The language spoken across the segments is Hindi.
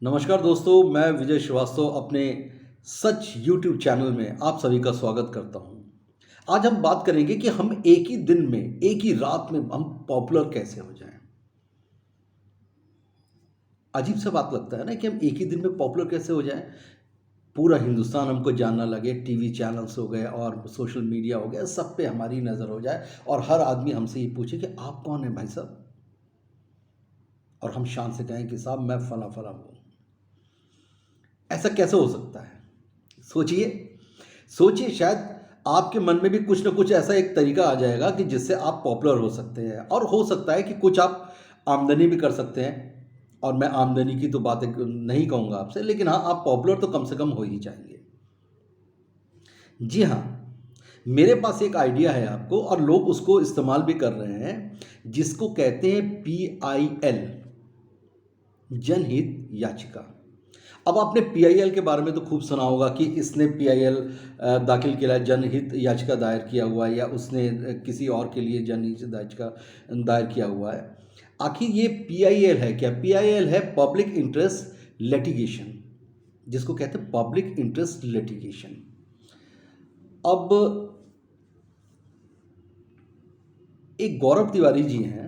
नमस्कार दोस्तों, मैं विजय श्रीवास्तव अपने सच यूट्यूब चैनल में आप सभी का स्वागत करता हूं। आज हम बात करेंगे कि हम एक ही दिन में, एक ही रात में हम पॉपुलर कैसे हो जाएं। अजीब सा बात लगता है ना कि हम एक ही दिन में पॉपुलर कैसे हो जाएं। पूरा हिंदुस्तान हमको जानना लगे, टीवी चैनल्स हो गए और सोशल मीडिया हो गया, सब पे हमारी नज़र हो जाए और हर आदमी हमसे ये पूछे कि आप कौन हैं भाई साहब, और हम शान से कहें कि साहब मैं फला फला हूँ। ऐसा कैसे हो सकता है? सोचिए, सोचिए, शायद आपके मन में भी कुछ ना कुछ ऐसा एक तरीका आ जाएगा कि जिससे आप पॉपुलर हो सकते हैं, और हो सकता है कि कुछ आप आमदनी भी कर सकते हैं। और मैं आमदनी की तो बातें नहीं कहूँगा आपसे, लेकिन हाँ, आप पॉपुलर तो कम से कम हो ही जाएंगे। जी हाँ, मेरे पास एक आइडिया है आपको, और लोग उसको इस्तेमाल भी कर रहे हैं, जिसको कहते हैं PIL, जनहित याचिका। अब आपने पीआईएल के बारे में तो खूब सुना होगा कि इसने पीआईएल दाखिल किया है, जनहित याचिका दायर किया हुआ है, या उसने किसी और के लिए जनहित याचिका दायर किया हुआ है। आखिर ये पीआईएल है क्या? पीआईएल है पब्लिक इंटरेस्ट लिटिगेशन, जिसको कहते हैं पब्लिक इंटरेस्ट लिटिगेशन। अब एक गौरव तिवारी जी हैं,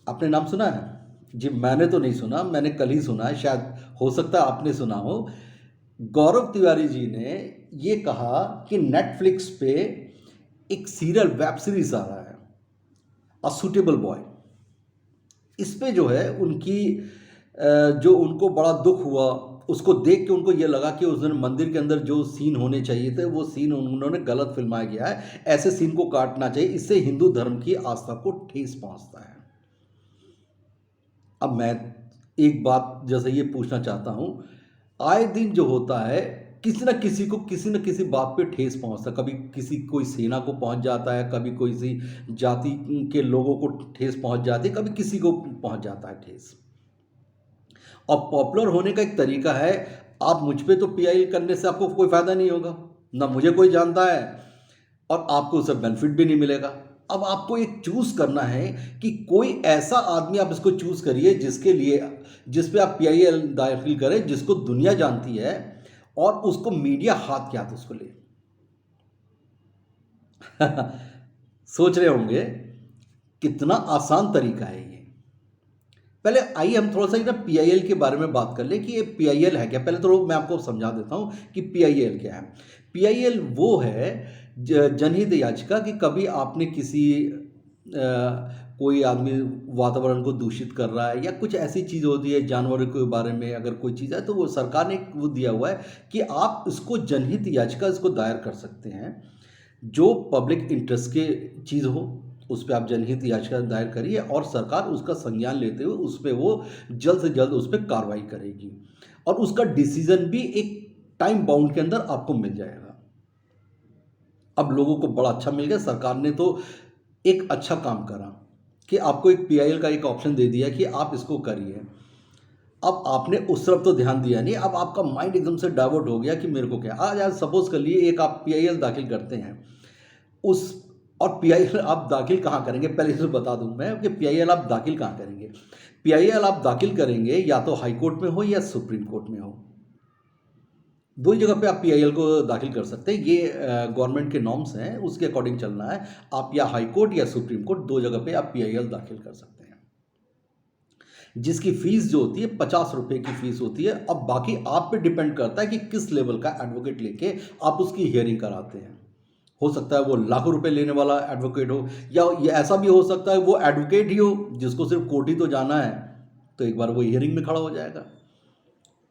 आपने नाम सुना है? जी, मैंने तो नहीं सुना, मैंने कल ही सुना है, शायद हो सकता है आपने सुना हो। गौरव तिवारी जी ने ये कहा कि नेटफ्लिक्स पे एक सीरियल वेब सीरीज आ रहा है, अ सूटेबल बॉय। इस पे जो है उनकी जो उनको बड़ा दुख हुआ, उसको देख के उनको ये लगा कि उस दिन मंदिर के अंदर जो सीन होने चाहिए थे वो सीन उन्होंने गलत फिल्माया गया है, ऐसे सीन को काटना चाहिए, इससे हिंदू धर्म की आस्था को ठेस पहुंचता है। अब मैं एक बात जैसे ये पूछना चाहता हूँ, आए दिन जो होता है, किसी न किसी को किसी न किसी बात पे ठेस पहुंचता है। कभी किसी कोई सेना को पहुंच जाता है, कभी कोई सी जाति के लोगों को ठेस पहुंच जाती है, कभी किसी को पहुंच जाता है ठेस। और पॉपुलर होने का एक तरीका है, आप मुझ पे तो पीआई करने से आपको कोई फायदा नहीं होगा, ना मुझे कोई जानता है, और आपको उससे बेनिफिट भी नहीं मिलेगा। अब आपको एक चूज करना है कि कोई ऐसा आदमी आप इसको चूज करिए जिसके लिए, जिस पे आप पीआईएल दाखिल करें, जिसको दुनिया जानती है और उसको मीडिया हाथ के हाथ उसको ले। सोच रहे होंगे कितना आसान तरीका है ये। पहले आइए हम थोड़ा सा ना पीआईएल के बारे में बात कर लें कि ये पीआईएल है क्या। पहले तो मैं आपको समझा देता हूँ कि पीआईएल क्या है। पीआईएल वो है जनहित याचिका, कि कभी आपने किसी कोई आदमी वातावरण को दूषित कर रहा है, या कुछ ऐसी चीज़ होती है जानवरों के बारे में अगर कोई चीज़ है, तो वो सरकार ने वो दिया हुआ है कि आप इसको जनहित याचिका इसको दायर कर सकते हैं। जो पब्लिक इंटरेस्ट के चीज़ हो, उस पे आप जनहित याचिका दायर करिए, और सरकार उसका संज्ञान लेते हुए उस पे वो जल्द से जल्द उस पे कार्रवाई करेगी, और उसका डिसीजन भी एक टाइम बाउंड के अंदर आपको मिल जाएगा। अब लोगों को बड़ा अच्छा मिल गया, सरकार ने तो एक अच्छा काम करा कि आपको एक पीआईएल का एक ऑप्शन दे दिया कि आप इसको करिए। अब आपने उस तरफ तो ध्यान दिया नहीं, अब आपका माइंड एकदम से डाइवर्ट हो गया कि मेरे को क्या। आज सपोज कर लिए एक आप पीआईएल दाखिल करते हैं, उस, और पीआईएल आप दाखिल कहाँ करेंगे, पहले तो बता दूं मैं कि पीआईएल आप दाखिल कहाँ करेंगे। पीआईएल आप दाखिल करेंगे या तो हाई कोर्ट में हो या सुप्रीम कोर्ट में हो, दो ही जगह पे आप पीआईएल को दाखिल कर सकते हैं। ये गवर्नमेंट के नॉर्म्स हैं, उसके अकॉर्डिंग चलना है। आप या हाई कोर्ट या सुप्रीम कोर्ट, दो जगह पे आप पीआईएल दाखिल कर सकते हैं, जिसकी फीस जो होती है 50 रुपये की फीस होती है। अब बाकी आप पे डिपेंड करता है कि किस लेवल का एडवोकेट लेके आप उसकी हियरिंग कराते हैं। हो सकता है वो लाखों रुपए लेने वाला एडवोकेट हो, या ये ऐसा भी हो सकता है वो एडवोकेट ही हो जिसको सिर्फ कोर्ट ही तो जाना है, तो एक बार वो हियरिंग में खड़ा हो जाएगा।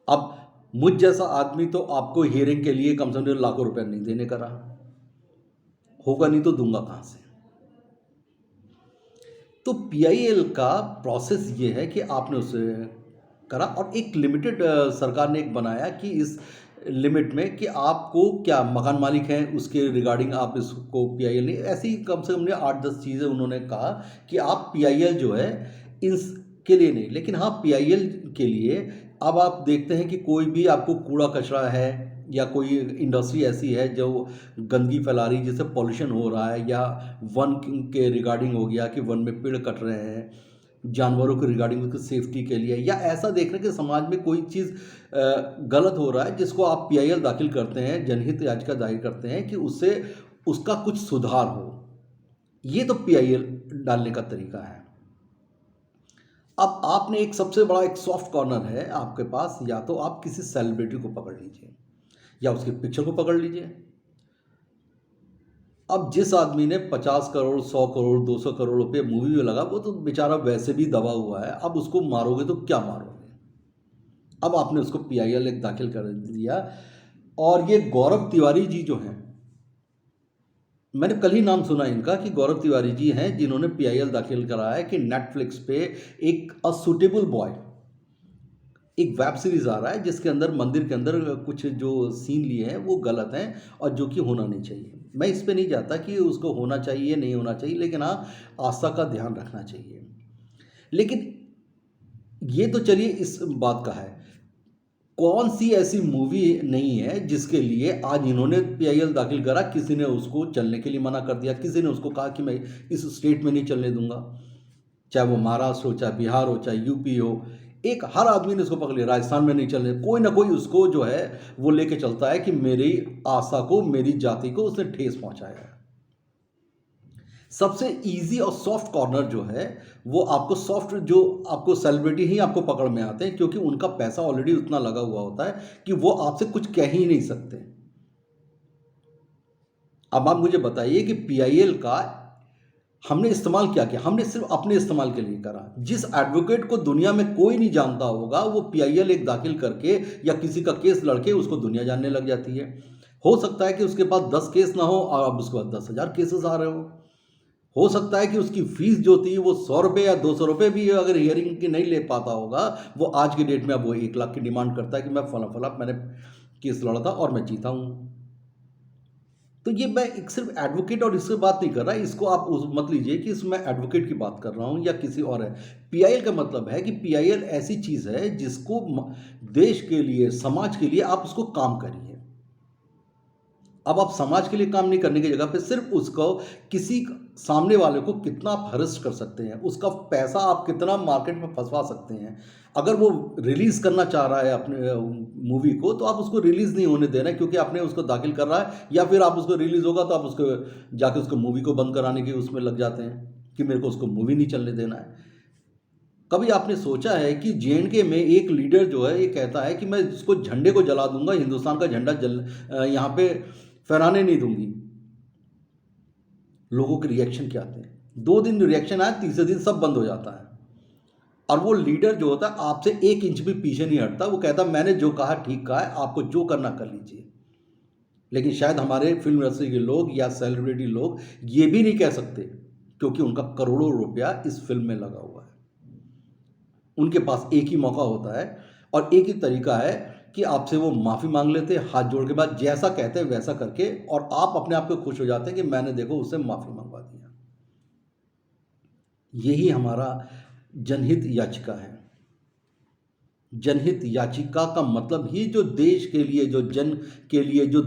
अब मुझ जैसा आदमी तो आपको हियरिंग के लिए कम से कम लाखों रुपए नहीं देने का रहा होगा, नहीं तो दूंगा कहाँ से। तो पीआईएल का प्रोसेस ये है कि आपने उसे करा, और एक लिमिटेड सरकार ने एक बनाया कि इस लिमिट में कि आपको क्या मकान मालिक हैं उसके रिगार्डिंग आप इसको पीआईएल नहीं, ऐसी कम से कम 8-10 चीज़ें उन्होंने कहा कि आप पीआईएल जो है इसके लिए नहीं। लेकिन हाँ, पीआईएल के लिए अब आप देखते हैं कि कोई भी आपको कूड़ा कचरा है, या कोई इंडस्ट्री ऐसी है जो गंदगी फैला रही है, जिससे पॉल्यूशन हो रहा है, या वन के रिगार्डिंग हो गया कि वन में पेड़ कट रहे हैं, जानवरों के रिगार्डिंग उसकी सेफ्टी के लिए, या ऐसा देख रहे हैं कि समाज में कोई चीज़ गलत हो रहा है जिसको आप पीआईएल दाखिल करते हैं, जनहित याचिका दायर करते हैं कि उससे उसका कुछ सुधार हो। ये तो पीआईएल डालने का तरीका है। अब आपने एक सबसे बड़ा एक सॉफ्ट कॉर्नर है आपके पास, या तो आप किसी सेलिब्रिटी को पकड़ लीजिए या उसकी पिक्चर को पकड़ लीजिए। अब जिस आदमी ने 50 करोड़, 100 करोड़, 200 करोड़ रुपए मूवी में लगा, वो तो बेचारा वैसे भी दबा हुआ है। अब उसको मारोगे तो क्या मारोगे? अब आपने उसको पीआईएल एक दाखिल कर दिया। और ये गौरव तिवारी जी जो हैं, मैंने कल ही नाम सुना इनका कि गौरव तिवारी जी हैं जिन्होंने पीआईएल दाखिल करा है कि नेटफ्लिक्स पे एक अ सुटेबल बॉय, एक वेब सीरीज आ रहा है जिसके अंदर मंदिर के अंदर कुछ जो सीन लिए हैं वो गलत हैं और जो कि होना नहीं चाहिए। मैं इस पे नहीं जाता कि उसको होना चाहिए नहीं होना चाहिए, लेकिन हाँ, आस्था का ध्यान रखना चाहिए। लेकिन ये तो चलिए इस बात का है, कौन सी ऐसी मूवी नहीं है जिसके लिए आज इन्होंने पीआईएल दाखिल करा, किसी ने उसको चलने के लिए मना कर दिया, किसी ने उसको कहा कि मैं इस स्टेट में नहीं चलने दूंगा, चाहे वो महाराष्ट्र हो, चाहे बिहार हो, चाहे यूपी हो। एक हर आदमी ने उसको पकड़ लिया, राजस्थान में नहीं चलने, कोई ना कोई उसको जो है वो लेके चलता है कि मेरी आशा को, मेरी जाति को उसने ठेस पहुंचाया है। सबसे इजी और सॉफ्ट कॉर्नर जो है वो आपको सॉफ्ट, जो आपको सेलिब्रिटी ही आपको पकड़ में आते हैं, क्योंकि उनका पैसा ऑलरेडी उतना लगा हुआ होता है कि वो आपसे कुछ कह ही नहीं सकते। अब आप मुझे बताइए कि पीआईएल का हमने इस्तेमाल क्या किया? हमने सिर्फ अपने इस्तेमाल के लिए करा। जिस एडवोकेट को दुनिया में कोई नहीं जानता होगा, वो पीआईएल एक दाखिल करके या किसी का केस लड़के उसको दुनिया जानने लग जाती है। हो सकता है कि उसके पास 10 केस ना हो और अब उसके पास 10,000 केसेस आ रहे हो सकता है कि उसकी फीस जो थी वो 100 रुपये या 200 रुपये भी अगर हियरिंग की नहीं ले पाता होगा, वो आज की डेट में अब वो 1 लाख की डिमांड करता है कि मैं फला फला मैंने केस लड़ा था और मैं जीता हूँ। तो ये मैं एक सिर्फ एडवोकेट और इससे बात नहीं कर रहा, इसको आप उस मत लीजिए कि इसमें एडवोकेट की बात कर रहा हूँ या किसी और है। पीआईएल का मतलब है कि पीआईएल ऐसी चीज़ है जिसको देश के लिए, समाज के लिए आप उसको काम करिए। अब आप समाज के लिए काम नहीं करने की जगह पे सिर्फ उसको किसी सामने वाले को कितना आप हरेस्ट कर सकते हैं, उसका पैसा आप कितना मार्केट में फंसवा सकते हैं। अगर वो रिलीज करना चाह रहा है अपने मूवी को, तो आप उसको रिलीज नहीं होने दे रहे हैं क्योंकि आपने उसको दाखिल कर रहा है, या फिर आप उसको रिलीज होगा तो आप उसको जाके उसको मूवी को बंद कराने के उसमें लग जाते हैं कि मेरे को उसको मूवी नहीं चलने देना है। कभी आपने सोचा है कि जेएनके में एक लीडर जो है ये कहता है कि मैं इसको झंडे को जला दूंगा, हिंदुस्तान का झंडा यहाँ पे फहराने नहीं दूंगी। लोगों के रिएक्शन क्या आते हैं? 2 दिन रिएक्शन आया, तीसरे दिन सब बंद हो जाता है। और वो लीडर जो होता है आपसे 1 इंच भी पीछे नहीं हटता, वो कहता मैंने जो कहा ठीक कहा है, आपको जो करना कर लीजिए। लेकिन शायद हमारे फिल्म इंडस्ट्री के लोग या सेलिब्रिटी लोग ये भी नहीं कह सकते, क्योंकि उनका करोड़ों रुपया इस फिल्म में लगा हुआ है। उनके पास एक ही मौका होता है और एक ही तरीका है कि आपसे वो माफ़ी मांग लेते हैं हाथ जोड़ के, बाद जैसा कहते हैं वैसा करके, और आप अपने आप को खुश हो जाते हैं कि मैंने देखो उससे माफ़ी मंगवा दिया। यही हमारा जनहित याचिका है। जनहित याचिका का मतलब ही जो देश के लिए, जो जन के लिए, जो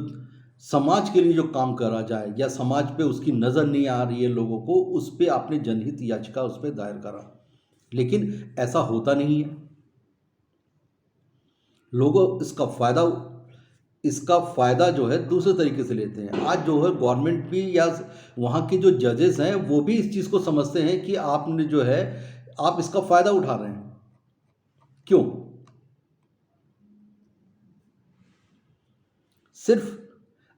समाज के लिए जो काम करा जाए, या समाज पे उसकी नज़र नहीं आ रही है लोगों को, उस पर आपने जनहित याचिका उस पर दायर करा। लेकिन ऐसा होता नहीं है। लोग इसका फ़ायदा जो है दूसरे तरीके से लेते हैं। आज जो है गवर्नमेंट भी या वहाँ के जो जजेस हैं वो भी इस चीज़ को समझते हैं कि आपने जो है आप इसका फ़ायदा उठा रहे हैं। क्यों? सिर्फ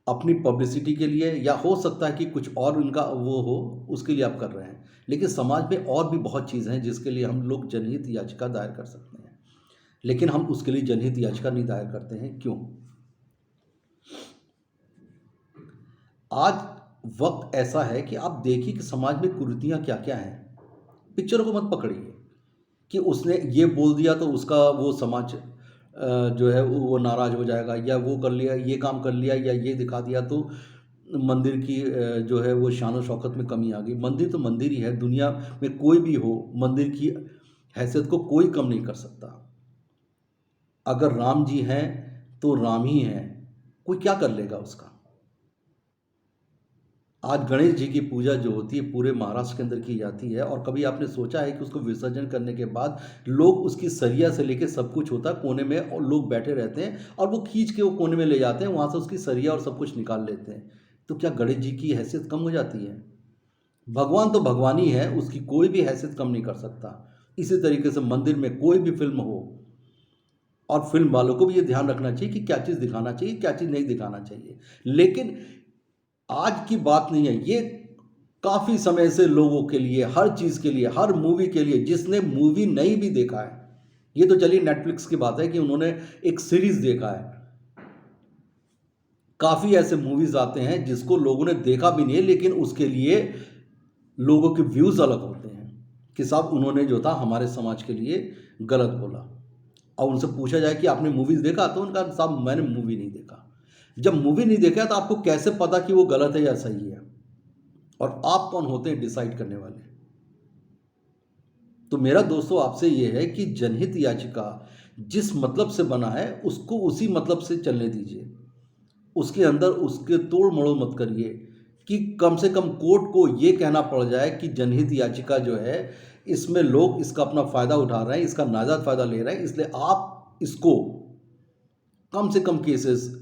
अपनी पब्लिसिटी के लिए, या हो सकता है कि कुछ और उनका वो हो, उसके लिए आप कर रहे हैं। लेकिन समाज में और भी बहुत चीज़ें हैं जिसके लिए हम लोग जनहित याचिका दायर कर सकते हैं, लेकिन हम उसके लिए जनहित याचिका नहीं दायर करते हैं। क्यों? आज वक्त ऐसा है कि आप देखिए कि समाज में कुरीतियाँ क्या-क्या हैं। पिक्चरों को मत पकड़िए कि उसने ये बोल दिया तो उसका वो समाज जो है वो नाराज़ हो जाएगा, या वो कर लिया, ये काम कर लिया, या ये दिखा दिया तो मंदिर की जो है वो शान और शौकत में कमी आ गई। मंदिर तो मंदिर ही है, दुनिया में कोई भी हो, मंदिर की हैसियत को कोई कम नहीं कर सकता। अगर राम जी हैं तो राम ही हैं, कोई क्या कर लेगा उसका? आज गणेश जी की पूजा जो होती है पूरे महाराष्ट्र के अंदर की जाती है, और कभी आपने सोचा है कि उसको विसर्जन करने के बाद लोग उसकी सरिया से लेके सब कुछ होता है कोने में, और लोग बैठे रहते हैं और वो खींच के वो कोने में ले जाते हैं, वहाँ से उसकी सरिया और सब कुछ निकाल लेते हैं। तो क्या गणेश जी की हैसियत कम हो जाती है? भगवान तो भगवान ही है, उसकी कोई भी हैसियत कम नहीं कर सकता। इसी तरीके से मंदिर में कोई भी फिल्म हो, और फिल्म वालों को भी ये ध्यान रखना चाहिए कि क्या चीज़ दिखाना चाहिए, क्या चीज़ नहीं दिखाना चाहिए। लेकिन आज की बात नहीं है ये, काफ़ी समय से लोगों के लिए, हर चीज़ के लिए, हर मूवी के लिए, जिसने मूवी नहीं भी देखा है, ये तो चलिए नेटफ्लिक्स की बात है कि उन्होंने एक सीरीज़ देखा है, काफ़ी ऐसे मूवीज़ आते हैं जिसको लोगों ने देखा भी नहीं है, लेकिन उसके लिए लोगों के व्यूज़ अलग होते हैं कि साहब उन्होंने जो था हमारे समाज के लिए गलत बोला। और उनसे पूछा जाए कि आपने मूवीज़ देखा, तो उनका साहब मैंने मूवी नहीं देखा। जब मूवी नहीं देखा तो आपको कैसे पता कि वो गलत है या सही है? और आप कौन होते हैं डिसाइड करने वाले? तो मेरा दोस्तों आपसे ये है कि जनहित याचिका जिस मतलब से बना है उसको उसी मतलब से चलने दीजिए। उसके अंदर उसके तोड़ मरोड़ मत करिए कि कम से कम कोर्ट को ये कहना पड़ जाए कि जनहित याचिका जो है इसमें लोग इसका अपना फ़ायदा उठा रहे हैं, इसका नाजायज़ फ़ायदा ले रहे हैं, इसलिए आप इसको कम से कम केसेस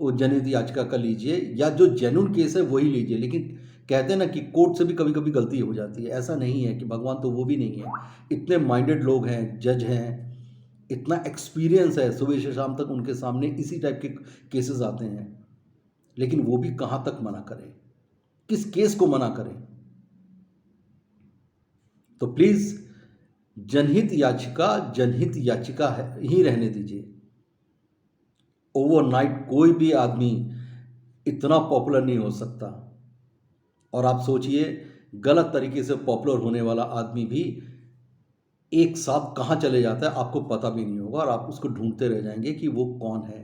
वो जनहित याचिका का लीजिए, या जो जेन्युइन केस है वही लीजिए। लेकिन कहते हैं ना कि कोर्ट से भी कभी कभी गलती हो जाती है, ऐसा नहीं है कि भगवान तो वो भी नहीं है। इतने माइंडेड लोग हैं, जज हैं, इतना एक्सपीरियंस है, सुबह से शाम तक उनके सामने इसी टाइप के केसेस आते हैं, लेकिन वो भी कहाँ तक मना करें, किस केस को मना करें? तो प्लीज़ जनहित याचिका है ही रहने दीजिए। ओवरनाइट कोई भी आदमी इतना पॉपुलर नहीं हो सकता। और आप सोचिए, गलत तरीके से पॉपुलर होने वाला आदमी भी एक साथ कहाँ चले जाता है आपको पता भी नहीं होगा, और आप उसको ढूंढते रह जाएंगे कि वो कौन है,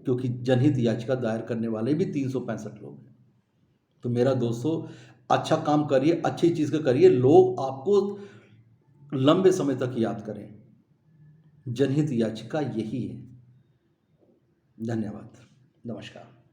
क्योंकि जनहित याचिका दायर करने वाले भी 365 लोग हैं। तो मेरा दोस्तों, अच्छा काम करिए, अच्छी चीज़ का करिए, लोग आपको लंबे समय तक याद करें। जनहित याचिका यही है। धन्यवाद। नमस्कार।